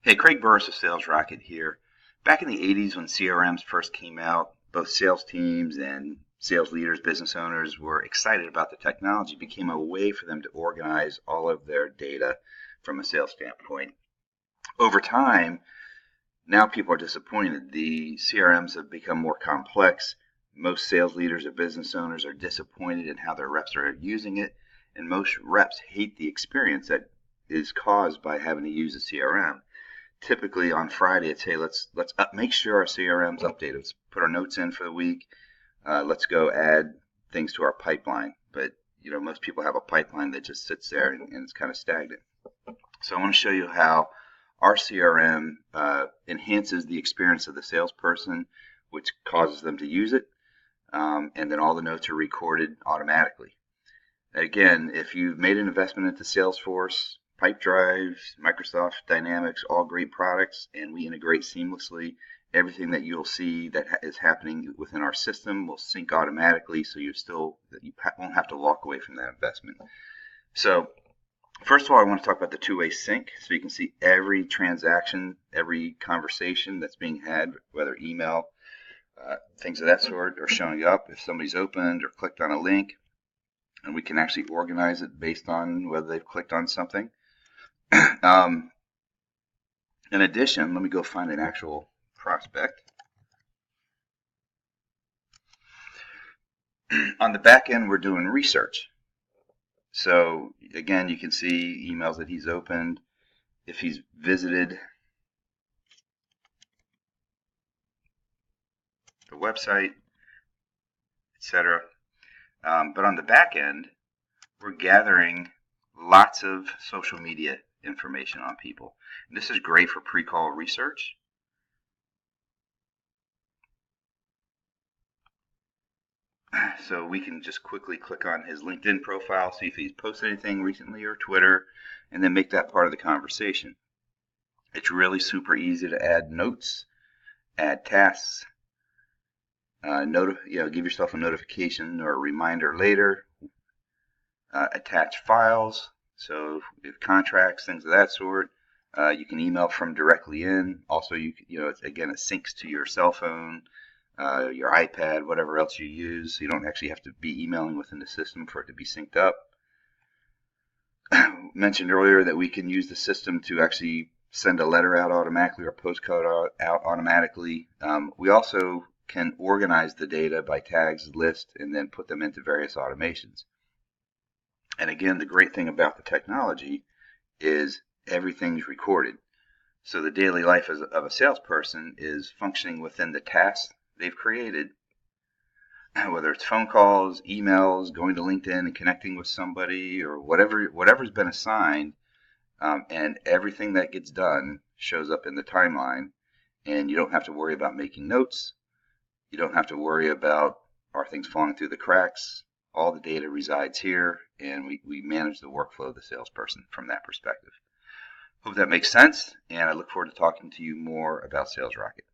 Hey, Craig Burris of SalesRockit here. Back in the 80s when CRMs first came out, both sales teams and sales leaders, business owners were excited about the technology. It became a way for them to organize all of their data from a sales standpoint. Over time, now people are disappointed. The CRMs have become more complex. Most sales leaders or business owners are disappointed in how their reps are using it, and most reps hate the experience that is caused by having to use a CRM. Typically on Friday, it's, hey, let's make sure our CRM's updated. Let's put our notes in for the week. Let's go add things to our pipeline. But most people have a pipeline that just sits there and it's kind of stagnant. So I want to show you how our CRM enhances the experience of the salesperson, which causes them to use it, and then all the notes are recorded automatically. Again, if you've made an investment into Salesforce, Pipedrive, Microsoft Dynamics, all great products, and we integrate seamlessly. Everything that you'll see that is happening within our system will sync automatically, so you won't have to walk away from that investment. So first of all, I want to talk about the two-way sync, so you can see every transaction, every conversation that's being had, whether email, things of that sort, are showing up if somebody's opened or clicked on a link, and we can actually organize it based on whether they've clicked on something. In addition, let me go find an actual prospect. On the back end, we're doing research. So again, you can see emails that he's opened, if he's visited the website, etc. But on the back end, we're gathering lots of social media information on people. And this is great for pre-call research. So we can just quickly click on his LinkedIn profile, see if he's posted anything recently, or Twitter, and then make that part of the conversation. It's really super easy to add notes, add tasks, give yourself a notification or a reminder later, attach files. So if contracts, things of that sort, you can email from directly in. Also, it syncs to your cell phone, your iPad, whatever else you use. So you don't actually have to be emailing within the system for it to be synced up. Mentioned earlier that we can use the system to actually send a letter out automatically or postcode out automatically. We also can organize the data by tags, list, and then put them into various automations. And again, the great thing about the technology is everything's recorded. So the daily life of a salesperson is functioning within the tasks they've created, whether it's phone calls, emails, going to LinkedIn and connecting with somebody, or whatever's been assigned, and everything that gets done shows up in the timeline, and you don't have to worry about making notes. You don't have to worry about, are things falling through the cracks? All the data resides here, and we manage the workflow of the salesperson from that perspective. Hope that makes sense, and I look forward to talking to you more about SalesRockit.